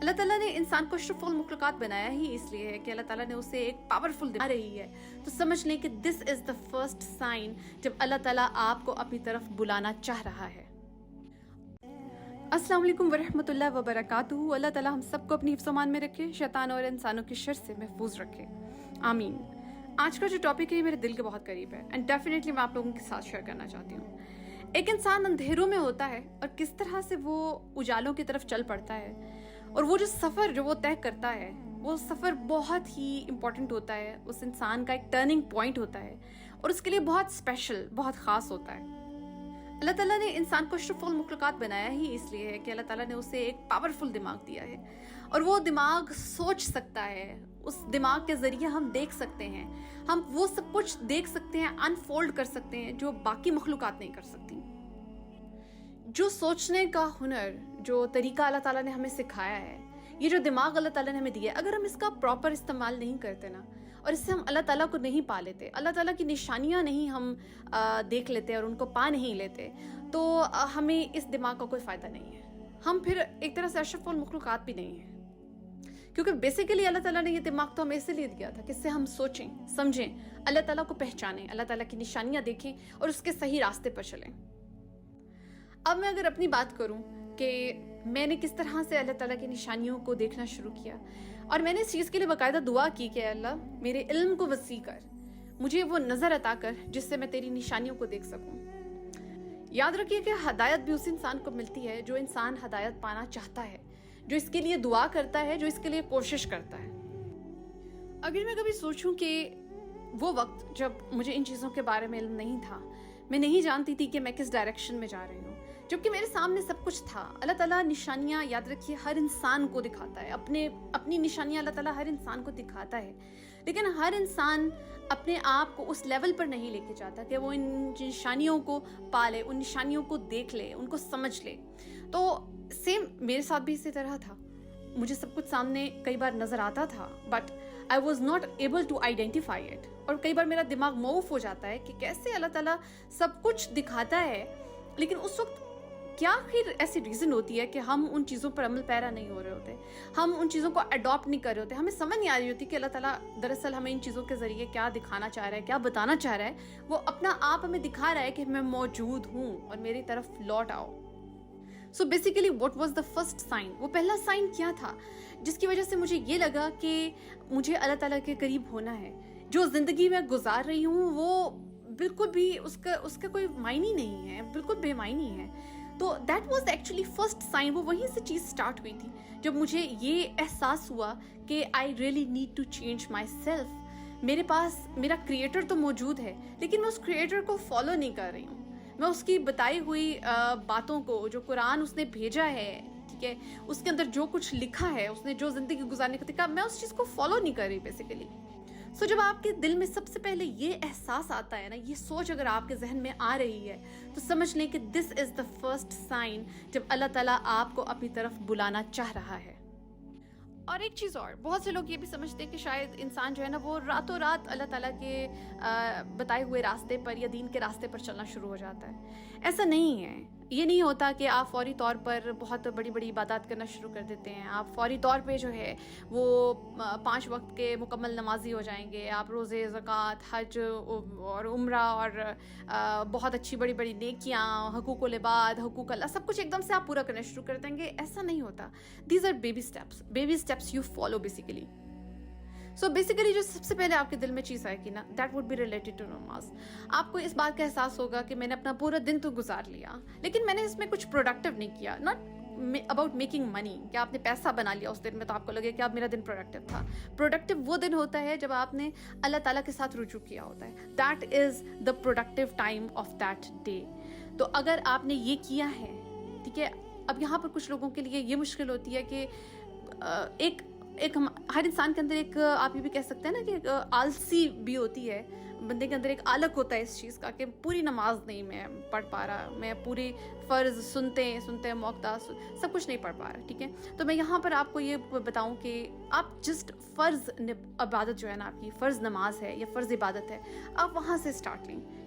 اللہ تعالیٰ نے انسان کو اشرف المخلوقات بنایا ہی اس لیے ہے کہ اللہ تعالیٰ نے اسے ایک پاورفل آ رہی ہے تو سمجھ لیں کہ دس از دا فرسٹ سائن جب اللہ تعالیٰ آپ کو اپنی طرف بلانا چاہ رہا ہے۔ السلام علیکم ورحمۃ اللہ وبرکاتہ۔ اللہ تعالیٰ ہم سب کو اپنی حفظ و امان میں رکھے، شیطان اور انسانوں کی شر سے محفوظ رکھے، آمین۔ آج کا جو ٹاپک ہے یہ میرے دل کے بہت قریب ہے اینڈ ڈیفینیٹلی میں آپ لوگوں کے ساتھ شیئر کرنا چاہتی ہوں۔ ایک انسان اندھیروں میں ہوتا ہے اور کس طرح سے وہ اجالوں کی طرف چل پڑتا ہے، اور وہ جو سفر جو وہ طے کرتا ہے وہ سفر بہت ہی امپورٹنٹ ہوتا ہے، اس انسان کا ایک ٹرننگ پوائنٹ ہوتا ہے اور اس کے لیے بہت اسپیشل، بہت خاص ہوتا ہے۔ اللہ تعالیٰ نے انسان کو اشرف المخلوقات بنایا ہی اس لیے ہے کہ اللہ تعالیٰ نے اسے ایک پاورفل دماغ دیا ہے اور وہ دماغ سوچ سکتا ہے، اس دماغ کے ذریعے ہم دیکھ سکتے ہیں، ہم وہ سب کچھ دیکھ سکتے ہیں، انفولڈ کر سکتے ہیں جو باقی مخلوقات نہیں کر سکتی۔ جو سوچنے کا ہنر، جو طریقہ اللہ تعالیٰ نے ہمیں سکھایا ہے، یہ جو دماغ اللہ تعالیٰ نے ہمیں دیا ہے، اگر ہم اس کا پراپر استعمال نہیں کرتے نا، اور اس سے ہم اللہ تعالیٰ کو نہیں پا لیتے، اللہ تعالیٰ کی نشانیاں نہیں ہم دیکھ لیتے اور ان کو پا نہیں لیتے، تو ہمیں اس دماغ کا کوئی فائدہ نہیں ہے۔ ہم پھر ایک طرح سے اشرف المخلوقات بھی نہیں ہیں، کیونکہ بیسیکلی اللہ تعالیٰ نے یہ دماغ تو ہمیں اس لیے دیا تھا کہ اس سے ہم سوچیں، سمجھیں، اللہ تعالیٰ کو پہچانیں، اللہ تعالیٰ کی نشانیاں دیکھیں اور اس کے صحیح راستے پر چلیں۔ اب میں اگر اپنی بات کروں کہ میں نے کس طرح سے اللہ تعالیٰ کی نشانیوں کو دیکھنا شروع کیا، اور میں نے اس چیز کے لیے باقاعدہ دعا کی کہ اللہ میرے علم کو وسیع کر، مجھے وہ نظر عطا کر جس سے میں تیری نشانیوں کو دیکھ سکوں۔ یاد رکھیے کہ ہدایت بھی اس انسان کو ملتی ہے جو انسان ہدایت پانا چاہتا ہے، جو اس کے لیے دعا کرتا ہے، جو اس کے لیے کوشش کرتا ہے۔ اگر میں کبھی سوچوں کہ وہ وقت جب مجھے ان چیزوں کے بارے میں علم نہیں تھا، میں نہیں جانتی تھی کہ میں کس ڈائریکشن میں جا رہی ہوں، جبکہ میرے سامنے سب کچھ تھا۔ اللہ تعالیٰ نشانیاں، یاد رکھیے، ہر انسان کو دکھاتا ہے، اپنی نشانیاں اللہ تعالیٰ ہر انسان کو دکھاتا ہے، لیکن ہر انسان اپنے آپ کو اس لیول پر نہیں لے کے جاتا کہ وہ ان نشانیوں کو پالے، ان نشانیوں کو دیکھ لے، ان کو سمجھ لے۔ تو سیم میرے ساتھ بھی اسی طرح تھا، مجھے سب کچھ سامنے کئی بار نظر آتا تھا، but I was not able to identify it، اور کئی بار میرا دماغ موف ہو جاتا ہے کہ کیسے اللہ تعالیٰ سب کچھ دکھاتا ہے، لیکن اس وقت کیا پھر ایسی ریزن ہوتی ہے کہ ہم ان چیزوں پر عمل پیرا نہیں ہو رہے ہوتے، ہم ان چیزوں کو اڈاپٹ نہیں کر رہے ہوتے، ہمیں سمجھ نہیں آ رہی ہوتی کہ اللہ تعالیٰ دراصل ہمیں ان چیزوں کے ذریعے کیا دکھانا چاہ رہا ہے، کیا بتانا چاہ رہا ہے۔ وہ اپنا آپ ہمیں دکھا رہا ہے کہ میں موجود ہوں اور میری طرف لوٹ آؤ۔ So basically what was the first sign, وہ پہلا سائن کیا تھا جس کی وجہ سے مجھے یہ لگا کہ مجھے اللہ تعالیٰ کے قریب ہونا ہے۔ جو زندگی میں گزار رہی ہوں وہ بالکل بھی اس کا کوئی معنی نہیں ہے، بالکل بے معنی ہے۔ تو that was actually first sign, وہ وہیں سے چیز سٹارٹ ہوئی تھی جب مجھے یہ احساس ہوا کہ I really need to change myself. میرے پاس میرا کریٹر تو موجود ہے، لیکن میں اس کریٹر کو فالو نہیں کر رہی ہوں، میں اس کی بتائی ہوئی باتوں کو، جو قرآن اس نے بھیجا ہے، ٹھیک ہے، اس کے اندر جو کچھ لکھا ہے، اس نے جو زندگی گزارنے کا طریقہ، میں اس چیز کو فالو نہیں کر رہی بیسیکلی۔ سو جب آپ کے دل میں سب سے پہلے یہ احساس آتا ہے نا، یہ سوچ اگر آپ کے ذہن میں آ رہی ہے، تو سمجھ لیں کہ دس از دا فرسٹ سائن جب اللہ تعالیٰ آپ کو اپنی طرف بلانا چاہ رہا ہے۔ اور ایک چیز اور، بہت سے لوگ یہ بھی سمجھتے ہیں کہ شاید انسان جو ہے نا وہ راتوں رات اللہ تعالیٰ کے بتائے ہوئے راستے پر یا دین کے راستے پر چلنا شروع ہو جاتا ہے۔ ایسا نہیں ہے، یہ نہیں ہوتا کہ آپ فوری طور پر بہت بڑی بڑی عبادات کرنا شروع کر دیتے ہیں، آپ فوری طور پہ جو ہے وہ 5 وقت کے مکمل نمازی ہو جائیں گے، آپ روزے، زکوٰۃ، حج اور عمرہ اور بہت اچھی بڑی بڑی نیکیاں، حقوق العباد، حقوق اللہ، سب کچھ ایک دم سے آپ پورا کرنا شروع کر دیں گے۔ ایسا نہیں ہوتا، these are baby steps you follow basically. So basically جو سب سے پہلے آپ کے دل میں چیز آئے گی نا، that would be related to namaz. آپ کو اس بات کا احساس ہوگا کہ میں نے اپنا پورا دن تو گزار لیا، لیکن میں نے اس میں کچھ پروڈکٹیو نہیں کیا، ناٹ اباؤٹ میکنگ منی، کہ آپ نے پیسہ بنا لیا اس دن میں تو آپ کو لگے کہ اب میرا دن پروڈکٹیو تھا۔ پروڈکٹیو وہ دن ہوتا ہے جب آپ نے اللہ تعالیٰ کے ساتھ رجوع کیا ہوتا ہے، that is the productive time of that day. تو اگر آپ نے یہ کیا ہے، ٹھیک ہے، اب یہاں پر کچھ لوگوں کے لیے یہ مشکل ہوتی ہے کہ ہر انسان کے اندر ایک، آپ یہ بھی کہہ سکتے ہیں نا کہ آلسی بھی ہوتی ہے، بندے کے اندر ایک آلک ہوتا ہے اس چیز کا کہ پوری نماز نہیں میں پڑھ پا رہا، میں پوری فرض سنتے موقع سب کچھ نہیں پڑھ پا رہا، ٹھیک ہے۔ تو میں یہاں پر آپ کو یہ بتاؤں کہ آپ جسٹ فرض عبادت جو ہے نا، آپ کی فرض نماز ہے یا فرض عبادت ہے، آپ وہاں سے اسٹارٹ لیں